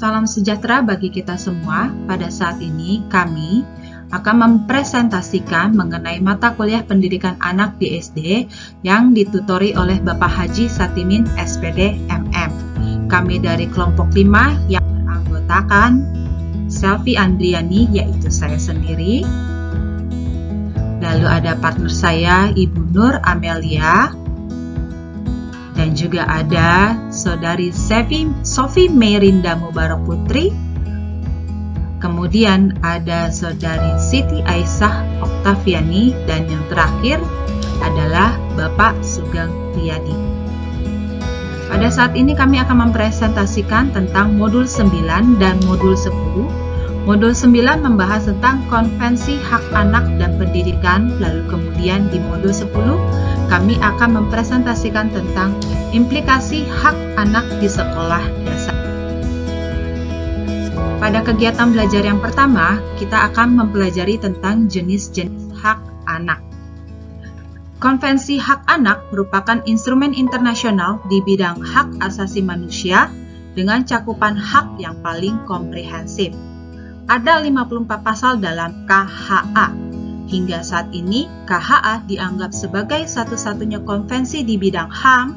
Salam sejahtera bagi kita semua. Pada saat ini kami akan mempresentasikan mengenai mata kuliah pendidikan anak di SD yang ditutori oleh Bapak Haji Satimin SPD MM. Kami dari kelompok 5 yang beranggotakan Selvi Andriani, yaitu saya sendiri. Lalu ada partner saya Ibu Nur Amelia. Dan juga ada Saudari Sofi Merinda Mubarak Putri. Kemudian ada Saudari Siti Aisyah Oktaviani. Dan yang terakhir adalah Bapak Sugeng Riyadi. Pada saat ini kami akan mempresentasikan tentang modul 9 dan modul 10. Modul 9 membahas tentang konvensi hak anak dan pendidikan. Lalu kemudian di modul 10 kami akan mempresentasikan tentang implikasi hak anak di sekolah dasar. Pada kegiatan belajar yang pertama, kita akan mempelajari tentang jenis-jenis hak anak. Konvensi hak anak merupakan instrumen internasional di bidang hak asasi manusia dengan cakupan hak yang paling komprehensif. Ada 54 pasal dalam KHA. Hingga saat ini, KHA dianggap sebagai satu-satunya konvensi di bidang HAM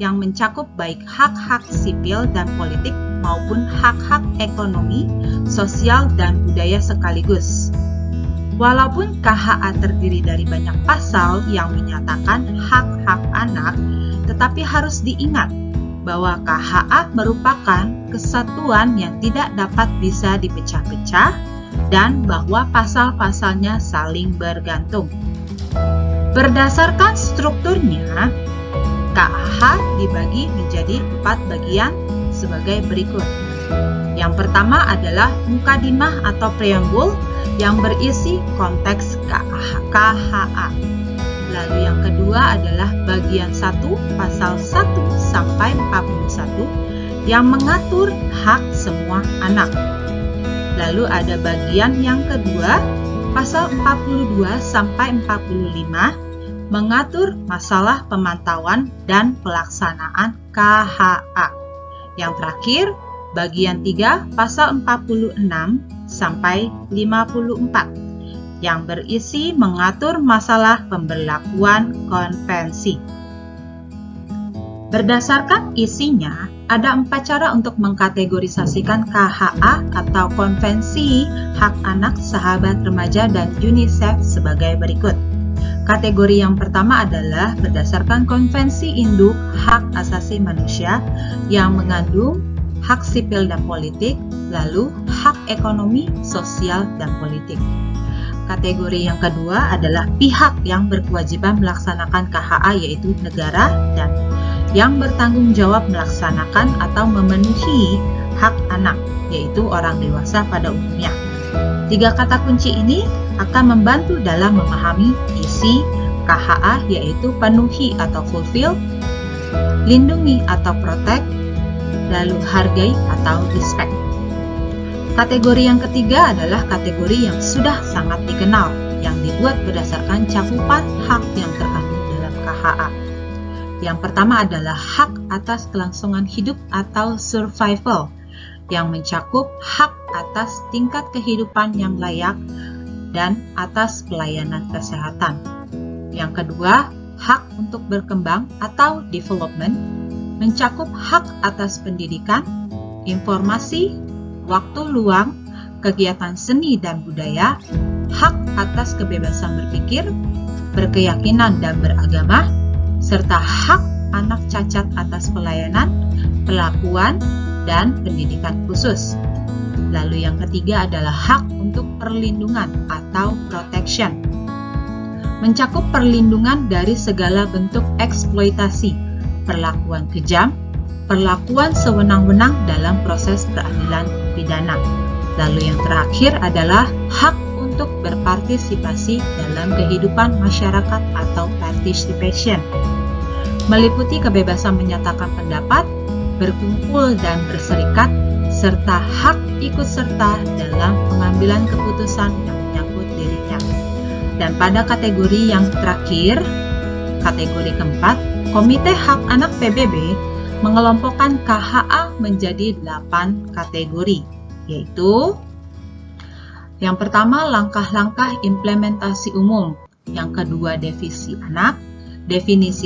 yang mencakup baik hak-hak sipil dan politik maupun hak-hak ekonomi, sosial, dan budaya sekaligus. Walaupun KHA terdiri dari banyak pasal yang menyatakan hak-hak anak, tetapi harus diingat bahwa KHA merupakan kesatuan yang tidak dapat bisa dipecah-pecah dan bahwa pasal-pasalnya saling bergantung. Berdasarkan strukturnya, KHA dibagi menjadi 4 bagian sebagai berikut. Yang pertama adalah mukadimah atau preambul yang berisi konteks KHA. Lalu yang kedua adalah bagian 1 pasal 1 sampai 41 yang mengatur hak semua anak. Lalu ada bagian yang kedua, pasal 42 sampai 45 mengatur masalah pemantauan dan pelaksanaan KHA. Yang terakhir, bagian 3, pasal 46 sampai 54 yang berisi mengatur masalah pemberlakuan konvensi. Berdasarkan isinya, ada 4 cara untuk mengkategorisasikan KHA atau Konvensi Hak Anak, Sahabat Remaja, dan UNICEF sebagai berikut. Kategori yang pertama adalah berdasarkan Konvensi Induk Hak Asasi Manusia yang mengandung hak sipil dan politik, lalu hak ekonomi, sosial, dan politik. Kategori yang kedua adalah pihak yang berkewajiban melaksanakan KHA, yaitu negara dan yang bertanggung jawab melaksanakan atau memenuhi hak anak, yaitu orang dewasa pada umumnya. 3 kata kunci ini akan membantu dalam memahami isi KHA, yaitu penuhi atau fulfill, lindungi atau protect, lalu hargai atau respect. Kategori yang ketiga adalah kategori yang sudah sangat dikenal, yang dibuat berdasarkan cakupan hak yang terkandung dalam KHA. Yang pertama adalah hak atas kelangsungan hidup atau survival, yang mencakup hak atas tingkat kehidupan yang layak dan atas pelayanan kesehatan. Yang kedua, hak untuk berkembang atau development, mencakup hak atas pendidikan, informasi, waktu luang, kegiatan seni dan budaya, hak atas kebebasan berpikir, berkeyakinan dan beragama, serta hak anak cacat atas pelayanan, perlakuan, dan pendidikan khusus. Lalu yang ketiga adalah hak untuk perlindungan atau protection, mencakup perlindungan dari segala bentuk eksploitasi, perlakuan kejam, perlakuan sewenang-wenang dalam proses peradilan pidana. Lalu yang terakhir adalah hak untuk berpartisipasi dalam kehidupan masyarakat atau participation, meliputi kebebasan menyatakan pendapat, berkumpul dan berserikat, serta hak ikut serta dalam pengambilan keputusan yang menyangkut dirinya. Dan pada kategori yang terakhir, kategori keempat, Komite Hak Anak PBB mengelompokkan KHA menjadi 8 kategori, yaitu yang pertama langkah-langkah implementasi umum, yang kedua definisi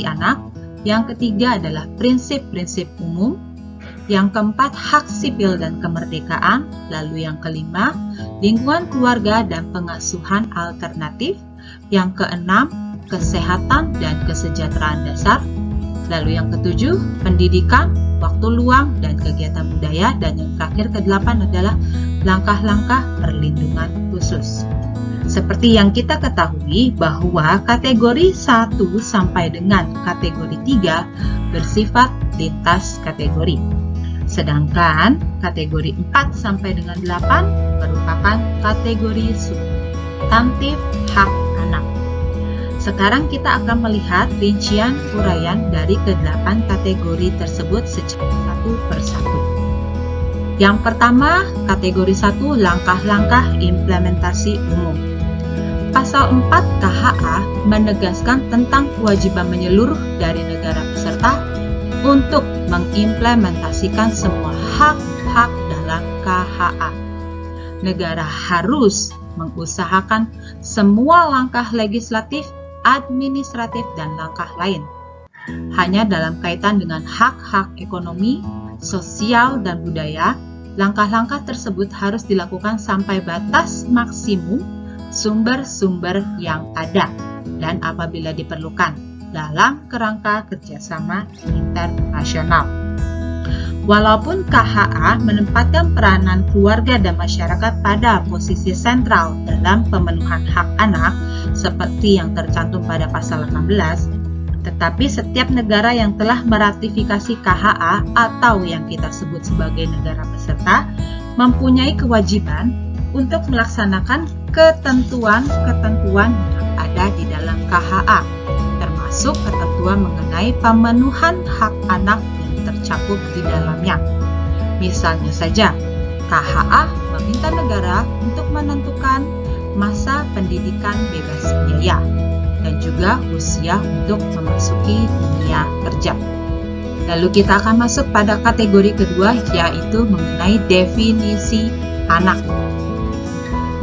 anak, yang ketiga adalah prinsip-prinsip umum, yang keempat hak sipil dan kemerdekaan, lalu yang kelima lingkungan keluarga dan pengasuhan alternatif, yang keenam kesehatan dan kesejahteraan dasar, lalu yang ketujuh pendidikan, waktu luang dan kegiatan budaya, dan yang terakhir kedelapan adalah langkah-langkah perlindungan khusus. Seperti yang kita ketahui bahwa kategori 1 sampai dengan kategori 3 bersifat lintas kategori. Sedangkan kategori 4 sampai dengan 8 merupakan kategori substantif hak anak. Sekarang kita akan melihat rincian uraian dari ke-8 kategori tersebut secara satu persatu. Yang pertama, kategori 1 langkah-langkah implementasi umum. Pasal 4 KHA menegaskan tentang kewajiban menyeluruh dari negara peserta untuk mengimplementasikan semua hak-hak dalam KHA. Negara harus mengusahakan semua langkah legislatif, administratif, dan langkah lain. Hanya dalam kaitan dengan hak-hak ekonomi, sosial, dan budaya, langkah-langkah tersebut harus dilakukan sampai batas maksimum sumber-sumber yang ada dan apabila diperlukan dalam kerangka kerjasama internasional. Walaupun KHA menempatkan peranan keluarga dan masyarakat pada posisi sentral dalam pemenuhan hak anak seperti yang tercantum pada pasal 16, tetapi setiap negara yang telah meratifikasi KHA atau yang kita sebut sebagai negara peserta mempunyai kewajiban untuk melaksanakan ketentuan-ketentuan yang ada di dalam KHA, termasuk ketentuan mengenai pemenuhan hak anak tercakup di dalamnya. Misalnya saja, KHA meminta negara untuk menentukan masa pendidikan bebas biaya dan juga usia untuk memasuki dunia kerja. Lalu kita akan masuk pada kategori kedua, yaitu mengenai definisi anak.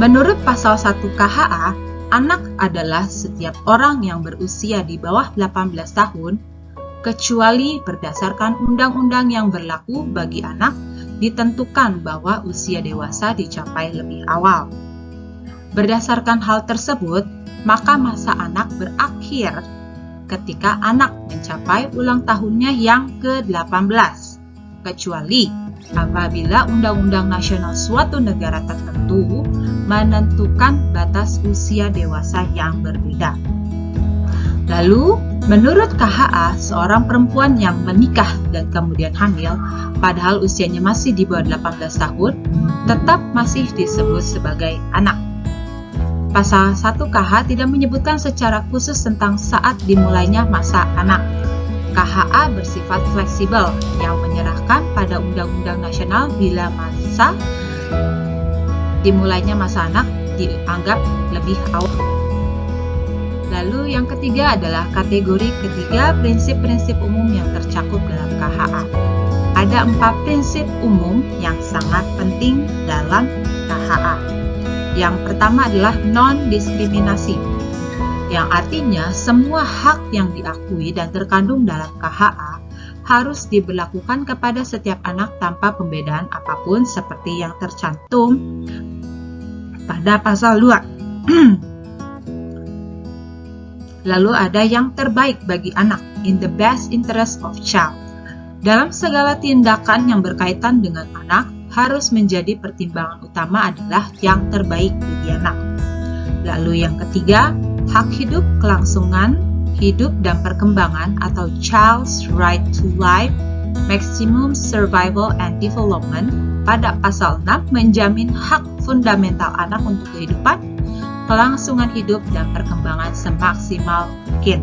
Menurut pasal 1 KHA, anak adalah setiap orang yang berusia di bawah 18 tahun kecuali berdasarkan undang-undang yang berlaku bagi anak ditentukan bahwa usia dewasa dicapai lebih awal. Berdasarkan hal tersebut, maka masa anak berakhir ketika anak mencapai ulang tahunnya yang ke-18, kecuali apabila undang-undang nasional suatu negara tertentu menentukan batas usia dewasa yang berbeda. Lalu, menurut KHA, seorang perempuan yang menikah dan kemudian hamil, padahal usianya masih di bawah 18 tahun, tetap masih disebut sebagai anak. Pasal 1 KH tidak menyebutkan secara khusus tentang saat dimulainya masa anak. KHA bersifat fleksibel yang menyerahkan pada undang-undang nasional bila masa dimulainya masa anak dianggap lebih awal. Lalu yang ketiga adalah kategori ketiga prinsip-prinsip umum yang tercakup dalam KHA. Ada 4 prinsip umum yang sangat penting dalam KHA. Yang pertama adalah non-diskriminasi, yang artinya semua hak yang diakui dan terkandung dalam KHA harus diberlakukan kepada setiap anak tanpa pembedaan apapun seperti yang tercantum pada pasal 2. Lalu ada yang terbaik bagi anak, in the best interest of child. Dalam segala tindakan yang berkaitan dengan anak, harus menjadi pertimbangan utama adalah yang terbaik bagi anak. Lalu yang ketiga, hak hidup, kelangsungan, hidup dan perkembangan atau child's right to life, maximum survival and development pada pasal 6 menjamin hak fundamental anak untuk kehidupan, kelangsungan hidup dan perkembangan semaksimal mungkin.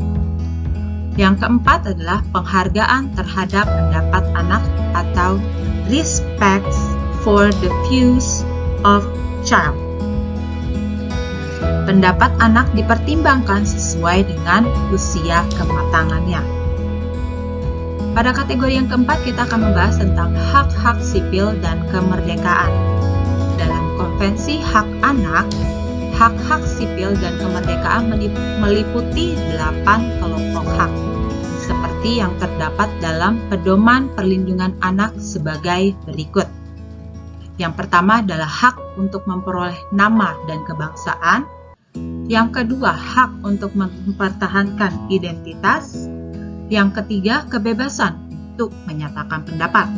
Yang keempat adalah penghargaan terhadap pendapat anak atau respect for the views of child. Pendapat anak dipertimbangkan sesuai dengan usia kematangannya. Pada kategori yang keempat, kita akan membahas tentang hak-hak sipil dan kemerdekaan. Dalam Konvensi Hak Anak, hak-hak sipil dan kemerdekaan meliputi 8 kelompok hak, seperti yang terdapat dalam Pedoman Perlindungan Anak sebagai berikut. Yang pertama adalah hak untuk memperoleh nama dan kebangsaan. Yang kedua, hak untuk mempertahankan identitas. Yang ketiga, kebebasan untuk menyatakan pendapat.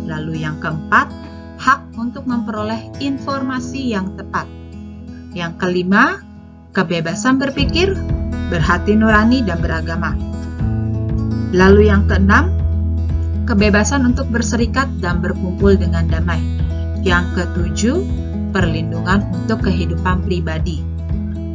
Lalu yang keempat, hak untuk memperoleh informasi yang tepat. Yang kelima, kebebasan berpikir, berhati nurani dan beragama. Lalu yang keenam, kebebasan untuk berserikat dan berkumpul dengan damai. Yang ketujuh, perlindungan untuk kehidupan pribadi.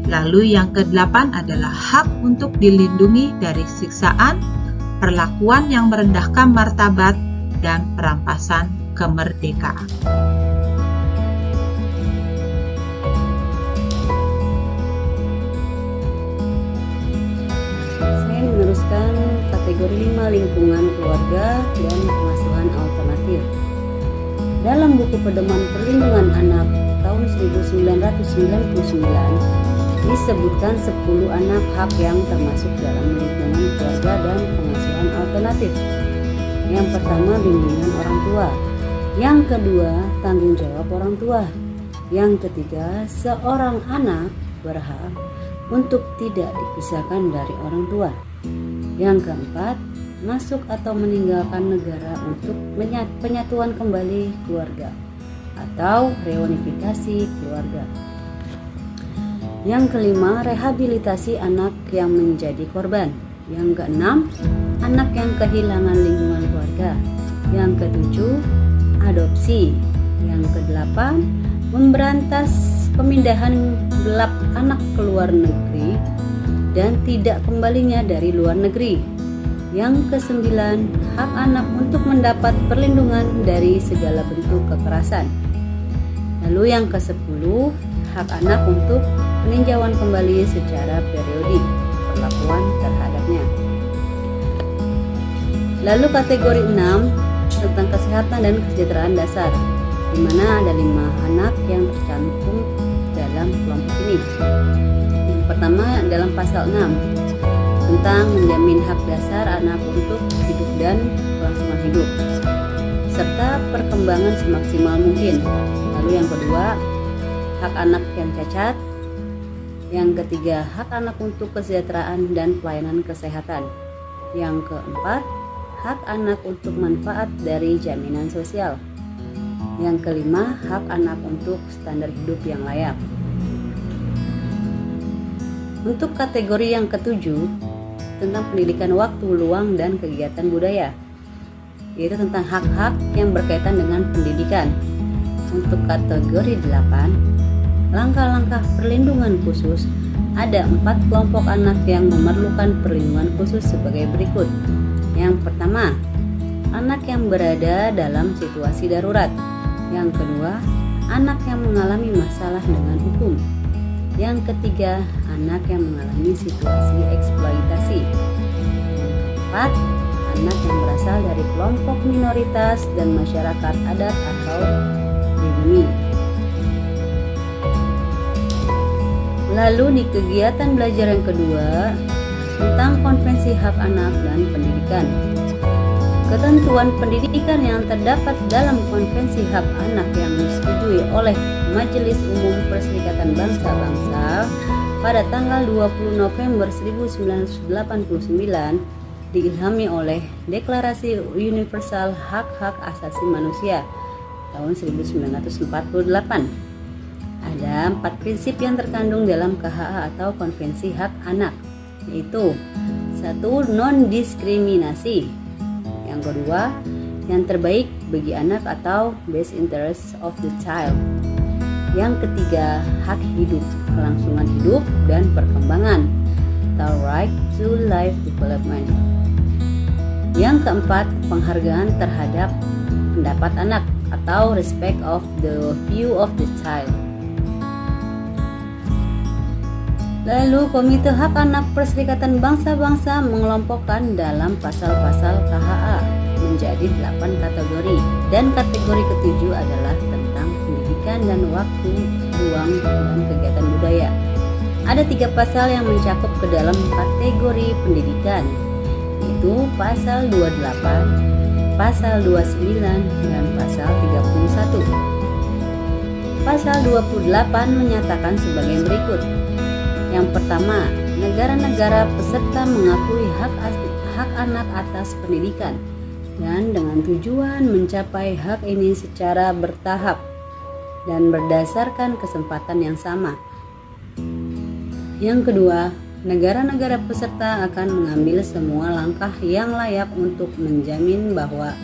Lalu yang kedelapan adalah hak untuk dilindungi dari siksaan, perlakuan yang merendahkan martabat, dan perampasan kemerdekaan. Saya meneruskan kategori 5 lingkungan keluarga dan pengasuhan alternatif. Dalam buku Pedoman Perlindungan Anak tahun 1999 disebutkan 10 anak hak yang termasuk dalam lingkungan keluarga dan pengasuhan alternatif. Yang pertama, bimbingan orang tua. Yang kedua, tanggung jawab orang tua. Yang ketiga, seorang anak berhak untuk tidak dipisahkan dari orang tua. Yang keempat, masuk atau meninggalkan negara untuk penyatuan kembali keluarga atau reunifikasi keluarga. Yang kelima, rehabilitasi anak yang menjadi korban. Yang keenam, anak yang kehilangan lingkungan keluarga. Yang ketujuh, adopsi. Yang kedelapan, memberantas pemindahan gelap anak ke luar negeri dan tidak kembalinya dari luar negeri. Yang kesembilan, hak anak untuk mendapat perlindungan dari segala bentuk kekerasan. Lalu yang kesepuluh, hak anak untuk peninjauan kembali secara periodik perlakuan terhadapnya. Lalu kategori 6 tentang kesehatan dan kesejahteraan dasar, di mana ada 5 anak yang tercantum dalam kelompok ini. Yang pertama dalam pasal 6 tentang menjamin hak dasar anak untuk hidup dan kelangsungan hidup serta perkembangan semaksimal mungkin. Lalu yang kedua, hak anak yang cacat. Yang ketiga, hak anak untuk kesejahteraan dan pelayanan kesehatan. Yang keempat, hak anak untuk manfaat dari jaminan sosial. Yang kelima, hak anak untuk standar hidup yang layak. Untuk kategori yang ketujuh, tentang pendidikan waktu luang dan kegiatan budaya, yaitu tentang hak-hak yang berkaitan dengan pendidikan. Untuk kategori 8, langkah-langkah perlindungan khusus, ada 4 kelompok anak yang memerlukan perlindungan khusus sebagai berikut. Yang pertama, anak yang berada dalam situasi darurat. Yang kedua, anak yang mengalami masalah dengan hukum. Yang ketiga, anak yang mengalami situasi eksploitasi. Yang keempat, anak yang berasal dari kelompok minoritas dan masyarakat adat atau pribumi. Lalu di kegiatan belajar yang kedua tentang Konvensi Hak Anak dan Pendidikan. Ketentuan pendidikan yang terdapat dalam Konvensi Hak Anak yang disetujui oleh Majelis Umum Perserikatan Bangsa-Bangsa pada tanggal 20 November 1989 diilhami oleh Deklarasi Universal Hak-Hak Asasi Manusia tahun 1948. Ada 4 prinsip yang terkandung dalam KHA atau Konvensi Hak Anak, yaitu 1. Non-diskriminasi. Yang kedua, yang terbaik bagi anak atau best interest of the child. Yang ketiga, hak hidup, kelangsungan hidup dan perkembangan atau right to life development. Yang keempat, penghargaan terhadap pendapat anak atau respect of the view of the child. Lalu Komite Hak Anak Perserikatan Bangsa-Bangsa mengelompokkan dalam pasal-pasal KHA menjadi 8 kategori, dan kategori ketujuh adalah tentang pendidikan dan waktu, ruang, dan kegiatan budaya. Ada 3 pasal yang mencakup ke dalam kategori pendidikan, yaitu pasal 28, pasal 29, dan pasal 31. Pasal 28 menyatakan sebagai berikut. Yang pertama, negara-negara peserta mengakui hak anak atas pendidikan dan dengan tujuan mencapai hak ini secara bertahap dan berdasarkan kesempatan yang sama. Yang kedua, negara-negara peserta akan mengambil semua langkah yang layak untuk menjamin bahwa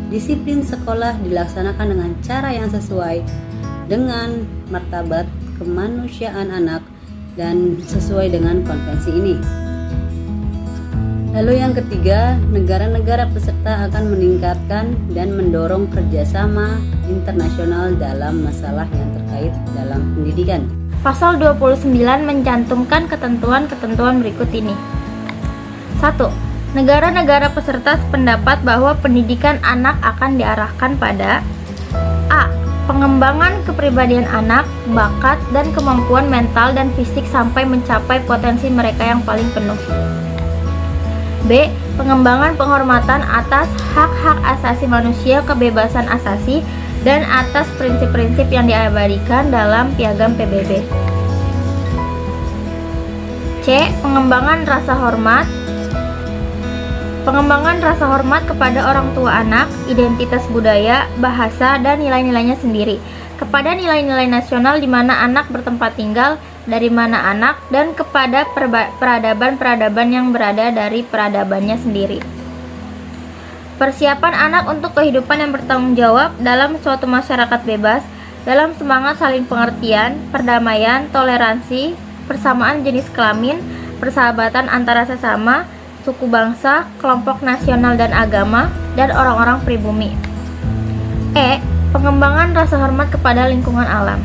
disiplin sekolah dilaksanakan dengan cara yang sesuai dengan martabat kemanusiaan anak dan sesuai dengan konvensi ini. Lalu yang ketiga, negara-negara peserta akan meningkatkan dan mendorong kerjasama internasional dalam masalah yang terkait dalam pendidikan. Pasal 29 mencantumkan ketentuan-ketentuan berikut ini. 1. Negara-negara peserta sependapat bahwa pendidikan anak akan diarahkan pada A. Pengembangan kepribadian anak, bakat, dan kemampuan mental dan fisik sampai mencapai potensi mereka yang paling penuh. B. Pengembangan penghormatan atas hak-hak asasi manusia, kebebasan asasi, dan atas prinsip-prinsip yang diabadikan dalam Piagam PBB. C. Pengembangan rasa hormat kepada orang tua anak, identitas budaya, bahasa, dan nilai-nilainya sendiri, kepada nilai-nilai nasional di mana anak bertempat tinggal, dari mana anak, dan kepada peradaban-peradaban yang berada dari peradabannya sendiri. Persiapan anak untuk kehidupan yang bertanggung jawab dalam suatu masyarakat bebas, dalam semangat saling pengertian, perdamaian, toleransi, persamaan jenis kelamin, persahabatan antara sesama, suku bangsa, kelompok nasional dan agama, dan orang-orang pribumi. E. Pengembangan rasa hormat kepada lingkungan alam.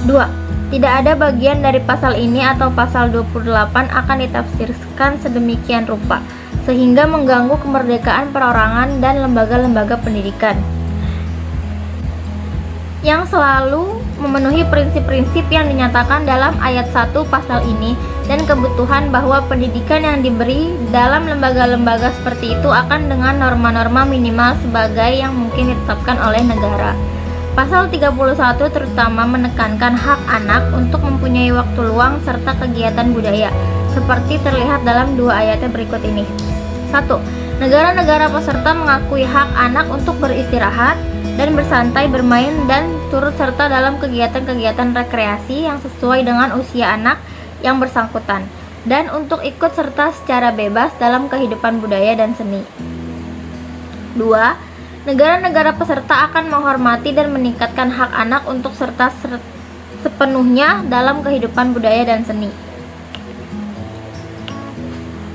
2. Tidak ada bagian dari pasal ini atau pasal 28 akan ditafsirkan sedemikian rupa, sehingga mengganggu kemerdekaan perorangan dan lembaga-lembaga pendidikan yang selalu memenuhi prinsip-prinsip yang dinyatakan dalam ayat 1 pasal ini, dan kebutuhan bahwa pendidikan yang diberi dalam lembaga-lembaga seperti itu akan dengan norma-norma minimal sebagai yang mungkin ditetapkan oleh negara. Pasal 31 terutama menekankan hak anak untuk mempunyai waktu luang serta kegiatan budaya, seperti terlihat dalam 2 ayatnya berikut ini. 1. Negara-negara peserta mengakui hak anak untuk beristirahat dan bersantai, bermain, dan turut serta dalam kegiatan-kegiatan rekreasi yang sesuai dengan usia anak yang bersangkutan, dan untuk ikut serta secara bebas dalam kehidupan budaya dan seni. 2. Negara-negara peserta akan menghormati dan meningkatkan hak anak untuk serta sepenuhnya dalam kehidupan budaya dan seni.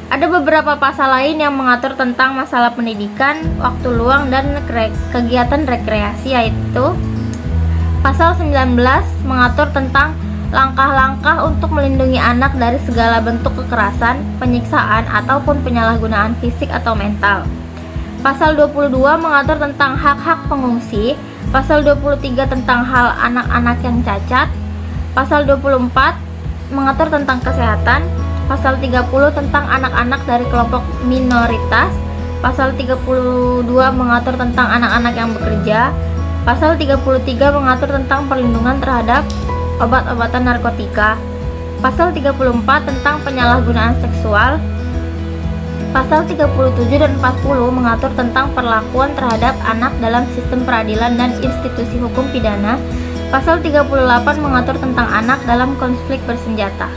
Ada beberapa pasal lain yang mengatur tentang masalah pendidikan, waktu luang, dan kegiatan rekreasi, yaitu pasal 19 mengatur tentang langkah-langkah untuk melindungi anak dari segala bentuk kekerasan, penyiksaan, ataupun penyalahgunaan fisik atau mental. Pasal 22 mengatur tentang hak-hak pengungsi, pasal 23 tentang hal anak-anak yang cacat, pasal 24 mengatur tentang kesehatan, pasal 30 tentang anak-anak dari kelompok minoritas, pasal 32 mengatur tentang anak-anak yang bekerja, pasal 33 mengatur tentang perlindungan terhadap obat-obatan narkotika, pasal 34 tentang penyalahgunaan seksual, pasal 37 dan 40 mengatur tentang perlakuan terhadap anak dalam sistem peradilan dan institusi hukum pidana, pasal 38 mengatur tentang anak dalam konflik bersenjata.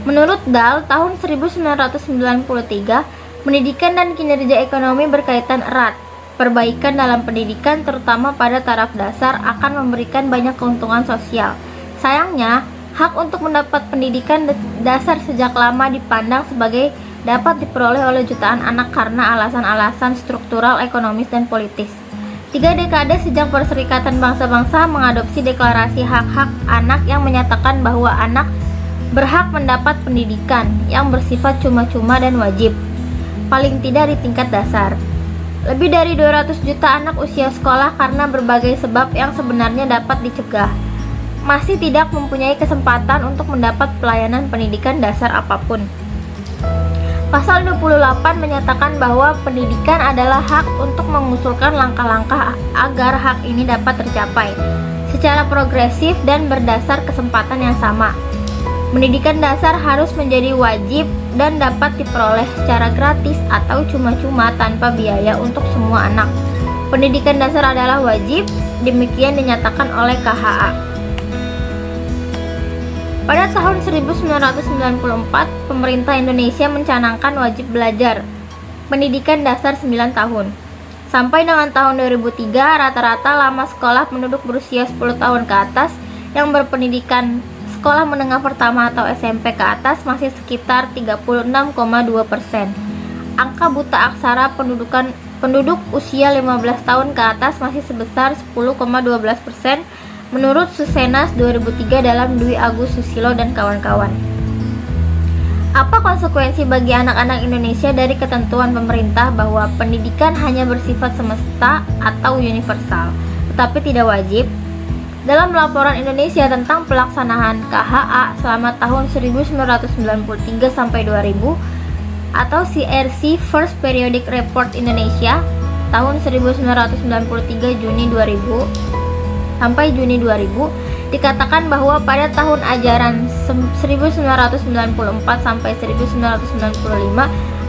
Menurut Dahl, tahun 1993, pendidikan dan kinerja ekonomi berkaitan erat. Perbaikan dalam pendidikan, terutama pada taraf dasar, akan memberikan banyak keuntungan sosial. Sayangnya, hak untuk mendapat pendidikan dasar sejak lama dipandang sebagai dapat diperoleh oleh jutaan anak karena alasan-alasan struktural, ekonomis, dan politis. 3 dekade sejak Perserikatan Bangsa-Bangsa mengadopsi Deklarasi Hak-Hak Anak yang menyatakan bahwa anak berhak mendapat pendidikan yang bersifat cuma-cuma dan wajib, paling tidak di tingkat dasar. Lebih dari 200 juta anak usia sekolah karena berbagai sebab yang sebenarnya dapat dicegah, masih tidak mempunyai kesempatan untuk mendapat pelayanan pendidikan dasar apapun. Pasal 28 menyatakan bahwa pendidikan adalah hak untuk mengusulkan langkah-langkah agar hak ini dapat tercapai secara progresif dan berdasar kesempatan yang sama. Pendidikan dasar harus menjadi wajib dan dapat diperoleh secara gratis atau cuma-cuma tanpa biaya untuk semua anak. Pendidikan dasar adalah wajib, demikian dinyatakan oleh KHA. Pada tahun 1994, pemerintah Indonesia mencanangkan wajib belajar pendidikan dasar 9 tahun. Sampai dengan tahun 2003, rata-rata lama sekolah penduduk berusia 10 tahun ke atas yang berpendidikan sekolah menengah pertama atau SMP ke atas masih sekitar 36,2%. Angka buta aksara penduduk usia 15 tahun ke atas masih sebesar 10,12%. Menurut Susenas 2003 dalam Dwi Agus Susilo dan kawan-kawan. Apa konsekuensi bagi anak-anak Indonesia dari ketentuan pemerintah bahwa pendidikan hanya bersifat semesta atau universal, tetapi tidak wajib? Dalam laporan Indonesia tentang pelaksanaan KHA selama tahun 1993 sampai 2000 atau CRC First Periodic Report Indonesia tahun 1993 Juni 2000 sampai Juni 2000 dikatakan bahwa pada tahun ajaran 1994 sampai 1995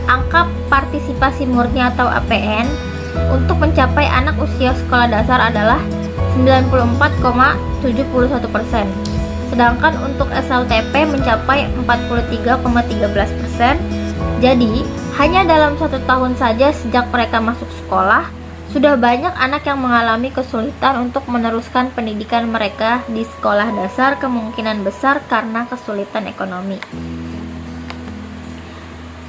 angka partisipasi murni atau APN untuk mencapai anak usia sekolah dasar adalah 94,71%, sedangkan untuk SLTP mencapai 43,13%. Jadi, hanya dalam 1 tahun saja sejak mereka masuk sekolah, sudah banyak anak yang mengalami kesulitan untuk meneruskan pendidikan mereka di sekolah dasar, kemungkinan besar karena kesulitan ekonomi.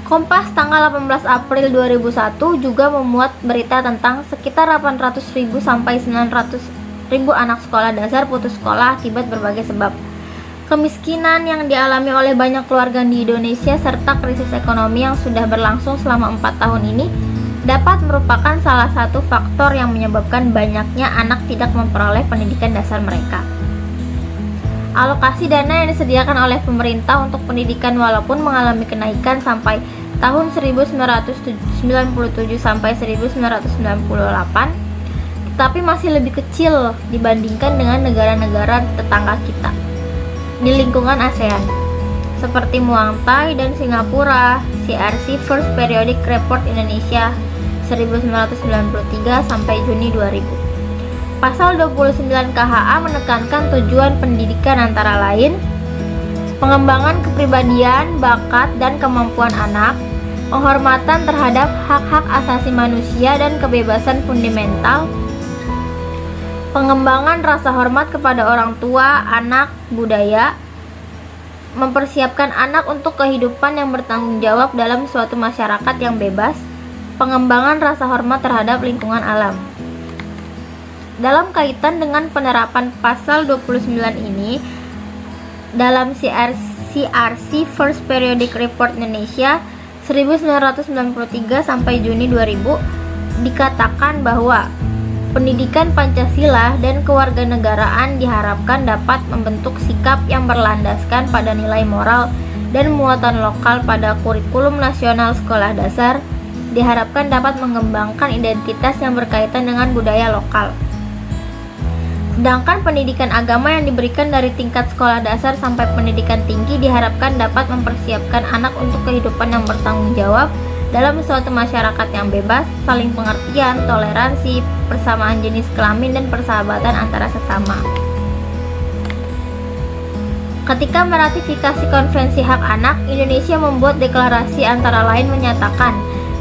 Kompas tanggal 18 April 2001 juga memuat berita tentang sekitar 800.000 sampai 900.000 anak sekolah dasar putus sekolah akibat berbagai sebab. Kemiskinan yang dialami oleh banyak keluarga di Indonesia serta krisis ekonomi yang sudah berlangsung selama 4 tahun ini dapat merupakan salah satu faktor yang menyebabkan banyaknya anak tidak memperoleh pendidikan dasar mereka. Alokasi dana yang disediakan oleh pemerintah untuk pendidikan walaupun mengalami kenaikan sampai tahun 1997 sampai 1998, tetapi masih lebih kecil dibandingkan dengan negara-negara tetangga kita di lingkungan ASEAN seperti Muang Thai dan Singapura. CRC First Periodic Report Indonesia 1993 sampai Juni 2000. Pasal 29 KHA menekankan tujuan pendidikan antara lain pengembangan kepribadian, bakat, dan kemampuan anak, penghormatan terhadap hak-hak asasi manusia dan kebebasan fundamental, pengembangan rasa hormat kepada orang tua, anak, budaya, mempersiapkan anak untuk kehidupan yang bertanggung jawab dalam suatu masyarakat yang bebas, pengembangan rasa hormat terhadap lingkungan alam. Dalam kaitan dengan penerapan pasal 29 ini, dalam CRC First Periodic Report Indonesia 1993 sampai Juni 2000 dikatakan bahwa pendidikan Pancasila dan kewarganegaraan diharapkan dapat membentuk sikap yang berlandaskan pada nilai moral dan muatan lokal pada kurikulum nasional sekolah dasar, diharapkan dapat mengembangkan identitas yang berkaitan dengan budaya lokal. Sedangkan pendidikan agama yang diberikan dari tingkat sekolah dasar sampai pendidikan tinggi diharapkan dapat mempersiapkan anak untuk kehidupan yang bertanggung jawab dalam suatu masyarakat yang bebas, saling pengertian, toleransi, persamaan jenis kelamin, dan persahabatan antara sesama. Ketika meratifikasi Konvensi Hak Anak, Indonesia membuat deklarasi antara lain menyatakan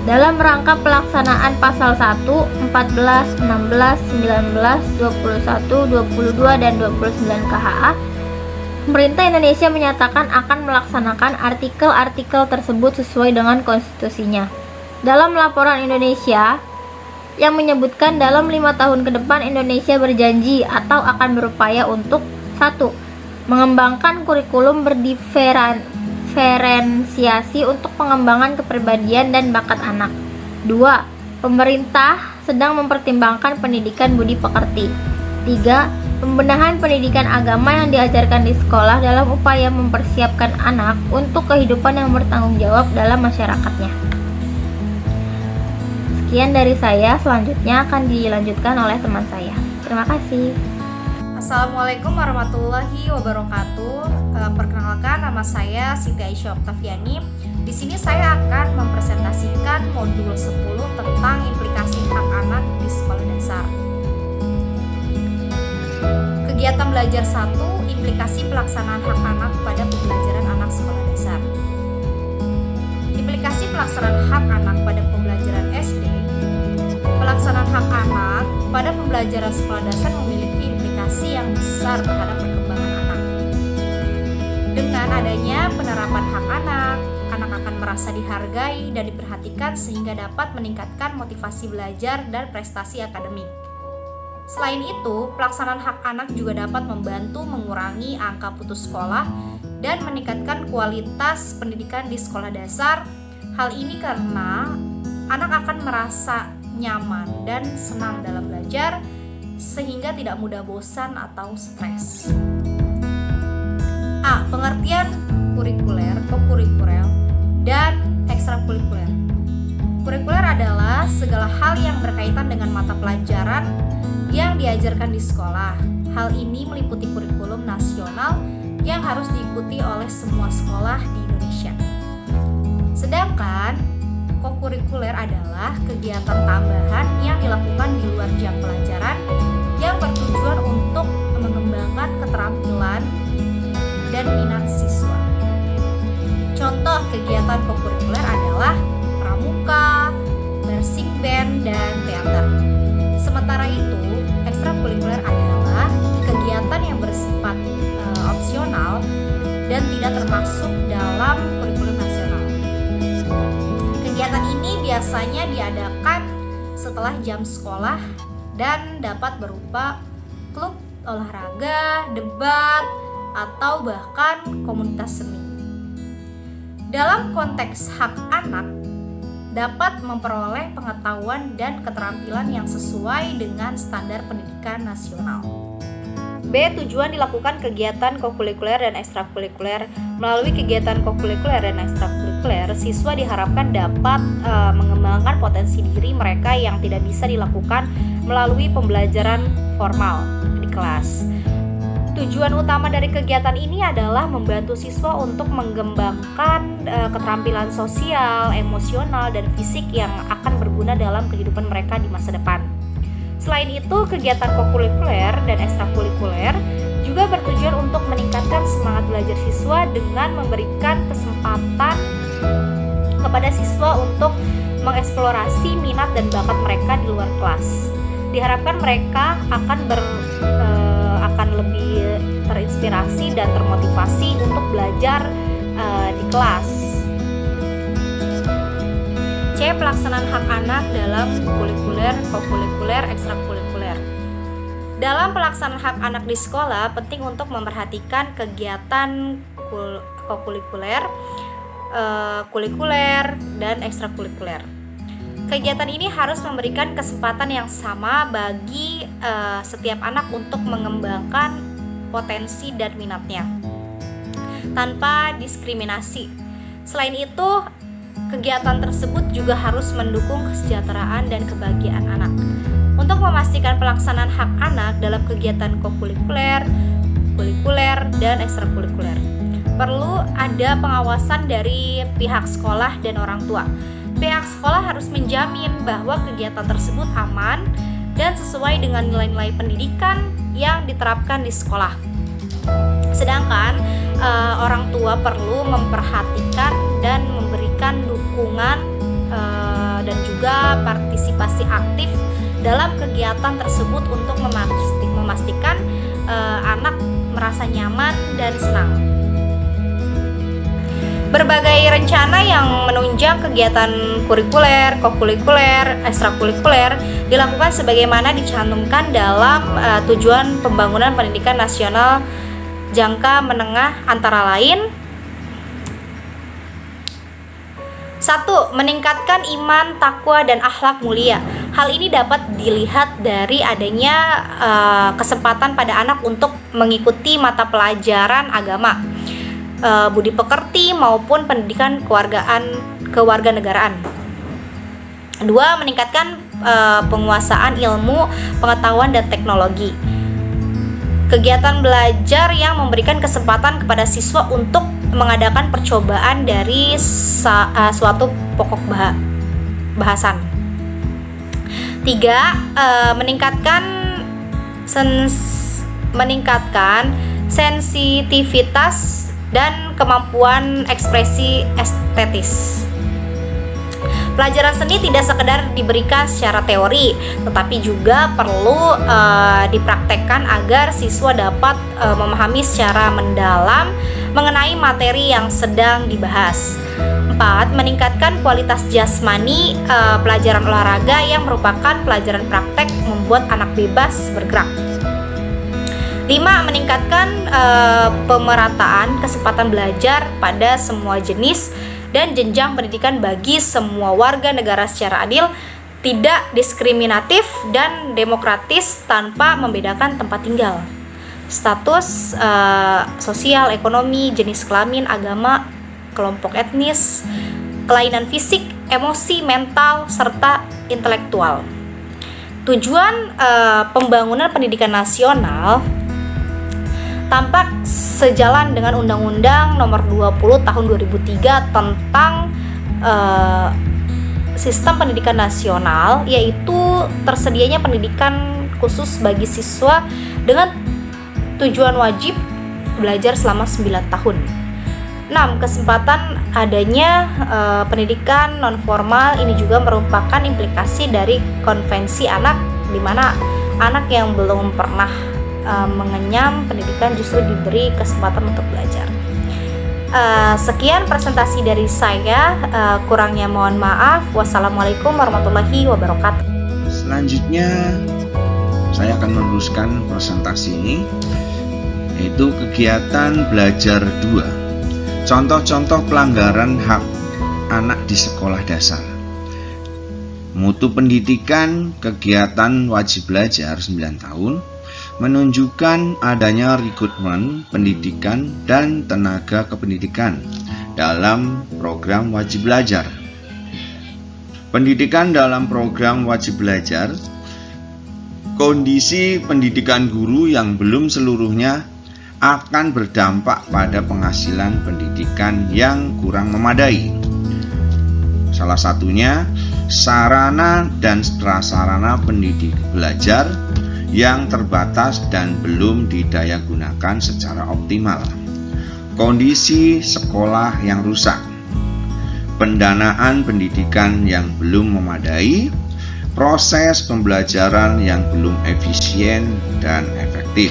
dalam rangka pelaksanaan pasal 1, 14, 16, 19, 21, 22, dan 29 KHA, pemerintah Indonesia menyatakan akan melaksanakan artikel-artikel tersebut sesuai dengan konstitusinya. Dalam laporan Indonesia yang menyebutkan dalam 5 tahun ke depan Indonesia berjanji atau akan berupaya untuk 1. Mengembangkan kurikulum berdiferensiasi untuk pengembangan kepribadian dan bakat anak. 2. Pemerintah sedang mempertimbangkan pendidikan budi pekerti. 3. Pembenahan pendidikan agama yang diajarkan di sekolah dalam upaya mempersiapkan anak untuk kehidupan yang bertanggung jawab dalam masyarakatnya. Sekian dari saya, selanjutnya akan dilanjutkan oleh teman saya. Terima kasih. Assalamualaikum warahmatullahi wabarakatuh. Perkenalkan, nama saya Siti Aisyah Oktaviani. Di sini saya akan mempresentasikan modul 10 tentang implikasi hak anak di sekolah dasar. Kegiatan belajar 1, implikasi pelaksanaan hak anak pada pembelajaran anak sekolah dasar. Implikasi pelaksanaan hak anak pada pembelajaran SD. Pelaksanaan hak anak pada pembelajaran sekolah dasar memiliki implikasi yang besar terhadap perkembangan anak. Dengan adanya penerapan hak anak, anak akan merasa dihargai dan diperhatikan sehingga dapat meningkatkan motivasi belajar dan prestasi akademik. Selain itu, pelaksanaan hak anak juga dapat membantu mengurangi angka putus sekolah dan meningkatkan kualitas pendidikan di sekolah dasar. Hal ini karena anak akan merasa nyaman dan senang dalam belajar sehingga tidak mudah bosan atau stres. A. Pengertian kurikuler, kokurikuler, dan ekstrakurikuler. Kurikuler adalah segala hal yang berkaitan dengan mata pelajaran yang diajarkan di sekolah. Hal ini meliputi kurikulum nasional yang harus diikuti oleh semua sekolah di Indonesia. Sedangkan kokurikuler adalah kegiatan tambahan yang dilakukan di luar jam pelajaran yang bertujuan untuk mengembangkan keterampilan dan minat siswa. Contoh kegiatan kokurikuler adalah pramuka, marching band, dan teater. Sementara itu, ekstrakurikuler adalah kegiatan yang bersifat opsional dan tidak termasuk dalam kurikulum nasional. Kegiatan ini biasanya diadakan setelah jam sekolah dan dapat berupa klub olahraga, debat, atau bahkan komunitas seni. Dalam konteks hak anak, dapat memperoleh pengetahuan dan keterampilan yang sesuai dengan standar pendidikan nasional. B. Tujuan dilakukan kegiatan kokurikuler dan ekstrakurikuler. Melalui kegiatan kokurikuler dan ekstrakurikuler, siswa diharapkan dapat mengembangkan potensi diri mereka yang tidak bisa dilakukan melalui pembelajaran formal di kelas. Tujuan utama dari kegiatan ini adalah membantu siswa untuk mengembangkan keterampilan sosial, emosional, dan fisik yang akan berguna dalam kehidupan mereka di masa depan. Selain itu, kegiatan kokurikuler dan ekstrakurikuler juga bertujuan untuk meningkatkan semangat belajar siswa dengan memberikan kesempatan kepada siswa untuk mengeksplorasi minat dan bakat mereka di luar kelas. Diharapkan mereka akan lebih terinspirasi dan termotivasi untuk belajar di kelas. C. Pelaksanaan hak anak dalam kurikuler, kokurikuler, ekstrakurikuler. Dalam pelaksanaan hak anak di sekolah, penting untuk memperhatikan kegiatan kokurikuler, kurikuler, dan ekstrakurikuler. Kegiatan ini harus memberikan kesempatan yang sama bagi setiap anak untuk mengembangkan potensi dan minatnya tanpa diskriminasi. Selain itu, kegiatan tersebut juga harus mendukung kesejahteraan dan kebahagiaan anak. Untuk memastikan pelaksanaan hak anak dalam kegiatan kokurikuler, kurikuler, dan ekstrakurikuler, perlu ada pengawasan dari pihak sekolah dan orang tua. Pihak sekolah harus menjamin bahwa kegiatan tersebut aman dan sesuai dengan nilai-nilai pendidikan yang diterapkan di sekolah. Sedangkan orang tua perlu memperhatikan dan memberikan dukungan dan juga partisipasi aktif dalam kegiatan tersebut untuk memastikan anak merasa nyaman dan senang. Berbagai rencana yang menunjang kegiatan kurikuler, kokurikuler, ekstrakurikuler dilakukan sebagaimana dicantumkan dalam tujuan pembangunan pendidikan nasional jangka menengah, antara lain: 1. Meningkatkan iman, takwa, dan akhlak mulia. Hal ini dapat dilihat dari adanya kesempatan pada anak untuk mengikuti mata pelajaran agama, budi pekerti, maupun pendidikan kewarganegaraan. 2. Meningkatkan penguasaan ilmu, pengetahuan, dan teknologi. Kegiatan belajar yang memberikan kesempatan kepada siswa untuk mengadakan percobaan dari suatu pokok bahasan. 3. Meningkatkan sensitivitas dan kemampuan ekspresi estetis. Pelajaran seni tidak sekedar diberikan secara teori, tetapi juga perlu dipraktekkan agar siswa dapat memahami secara mendalam mengenai materi yang sedang dibahas. 4. Meningkatkan kualitas jasmani pelajaran olahraga yang merupakan pelajaran praktek membuat anak bebas bergerak. 5. Meningkatkan pemerataan kesempatan belajar pada semua jenis dan jenjang pendidikan bagi semua warga negara secara adil, tidak diskriminatif, dan demokratis tanpa membedakan tempat tinggal, status sosial, ekonomi, jenis kelamin, agama, kelompok etnis, kelainan fisik, emosi, mental, serta intelektual. Tujuan pembangunan pendidikan nasional tampak sejalan dengan Undang-Undang Nomor 20 Tahun 2003 tentang Sistem Pendidikan Nasional, yaitu tersedianya pendidikan khusus bagi siswa dengan tujuan wajib belajar selama 9 tahun. 6. Kesempatan adanya pendidikan non-formal ini juga merupakan implikasi dari konvensi anak, di mana anak yang belum pernah mengenyam pendidikan justru diberi kesempatan untuk belajar. Sekian presentasi dari saya, kurangnya mohon maaf. Wassalamualaikum warahmatullahi wabarakatuh. Selanjutnya saya akan meneruskan presentasi ini, yaitu kegiatan belajar 2. Contoh-contoh pelanggaran hak anak di sekolah dasar. Mutu pendidikan kegiatan wajib belajar 9 tahun menunjukkan adanya rekrutmen pendidikan dan tenaga kependidikan dalam program wajib belajar. Pendidikan dalam program wajib belajar, kondisi pendidikan guru yang belum seluruhnya akan berdampak pada penghasilan pendidikan yang kurang memadai. Salah satunya sarana dan prasarana pendidik belajar yang terbatas dan belum didayagunakan secara optimal. Kondisi sekolah yang rusak, pendanaan pendidikan yang belum memadai, proses pembelajaran yang belum efisien dan efektif.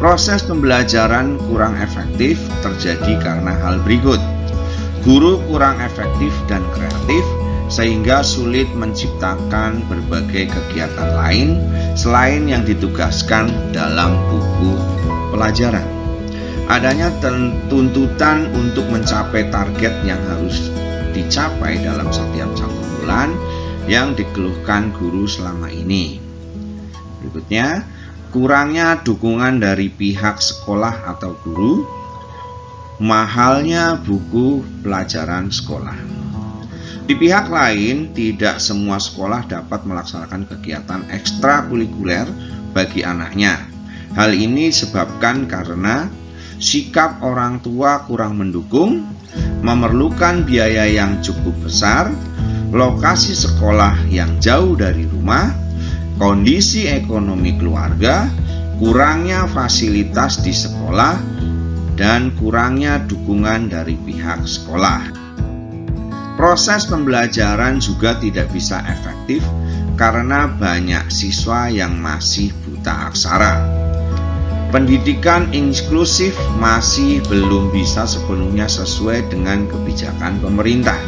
Proses pembelajaran kurang efektif terjadi karena hal berikut: guru kurang efektif dan kreatif, sehingga sulit menciptakan berbagai kegiatan lain selain yang ditugaskan dalam buku pelajaran. Adanya tuntutan untuk mencapai target yang harus dicapai dalam setiap 1 bulan yang dikeluhkan guru selama ini. Berikutnya, kurangnya dukungan dari pihak sekolah atau guru, mahalnya buku pelajaran sekolah. Di pihak lain, tidak semua sekolah dapat melaksanakan kegiatan ekstrakurikuler bagi anaknya. Hal ini disebabkan karena sikap orang tua kurang mendukung, memerlukan biaya yang cukup besar, lokasi sekolah yang jauh dari rumah, kondisi ekonomi keluarga, kurangnya fasilitas di sekolah, dan kurangnya dukungan dari pihak sekolah. Proses pembelajaran juga tidak bisa efektif karena banyak siswa yang masih buta aksara. Pendidikan inklusif masih belum bisa sepenuhnya sesuai dengan kebijakan pemerintah.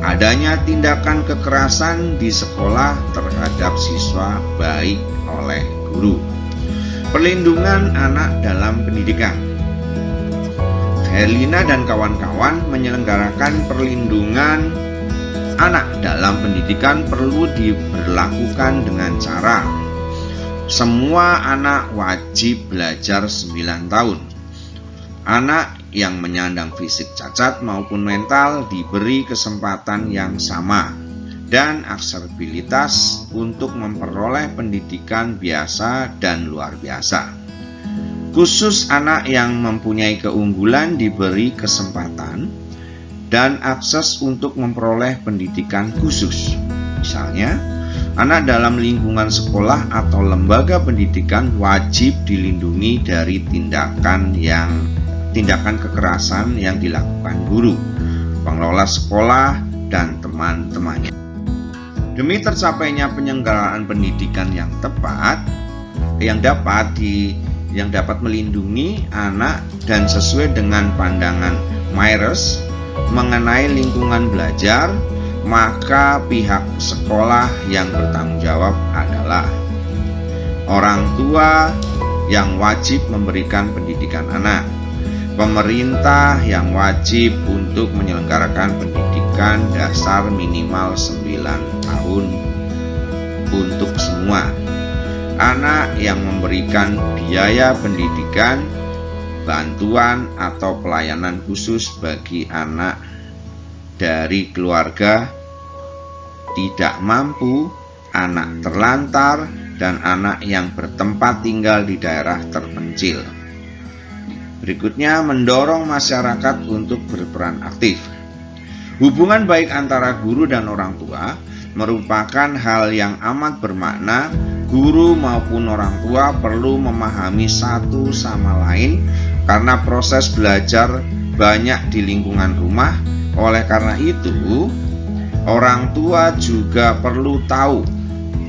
Adanya tindakan kekerasan di sekolah terhadap siswa baik oleh guru. Perlindungan anak dalam pendidikan. Herlina dan kawan-kawan menyelenggarakan perlindungan anak dalam pendidikan perlu diberlakukan dengan cara semua anak wajib belajar 9 tahun. Anak yang menyandang fisik cacat maupun mental diberi kesempatan yang sama dan aksesibilitas untuk memperoleh pendidikan biasa dan luar biasa. Khusus anak yang mempunyai keunggulan diberi kesempatan dan akses untuk memperoleh pendidikan khusus. Misalnya, anak dalam lingkungan sekolah atau lembaga pendidikan wajib dilindungi dari tindakan kekerasan yang dilakukan guru, pengelola sekolah, dan teman-temannya. Demi tercapainya penyelenggaraan pendidikan yang tepat, yang dapat melindungi anak dan sesuai dengan pandangan Myers mengenai lingkungan belajar, maka pihak sekolah yang bertanggung jawab adalah orang tua yang wajib memberikan pendidikan anak, pemerintah yang wajib untuk menyelenggarakan pendidikan dasar minimal 9 tahun untuk semua, anak yang memberikan biaya pendidikan, bantuan atau pelayanan khusus bagi anak dari keluarga tidak mampu, anak terlantar, dan anak yang bertempat tinggal di daerah terpencil. Berikutnya, mendorong masyarakat untuk berperan aktif. Hubungan baik antara guru dan orang tua merupakan hal yang amat bermakna. Guru maupun orang tua perlu memahami satu sama lain karena proses belajar banyak di lingkungan rumah. Oleh karena itu, orang tua juga perlu tahu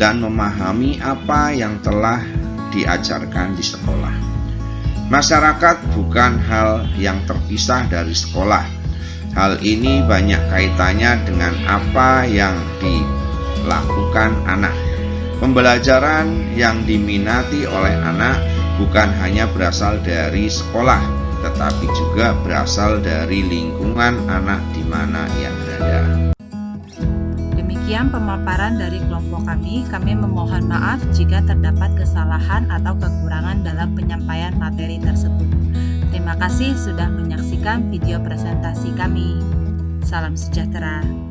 dan memahami apa yang telah diajarkan di sekolah. Masyarakat bukan hal yang terpisah dari sekolah. Hal ini banyak kaitannya dengan apa yang dilakukan anak. Pembelajaran yang diminati oleh anak bukan hanya berasal dari sekolah, tetapi juga berasal dari lingkungan anak di mana ia berada. Demikian pemaparan dari kelompok kami. Kami memohon maaf jika terdapat kesalahan atau kekurangan dalam penyampaian materi tersebut. Terima kasih sudah menyaksikan video presentasi kami. Salam sejahtera.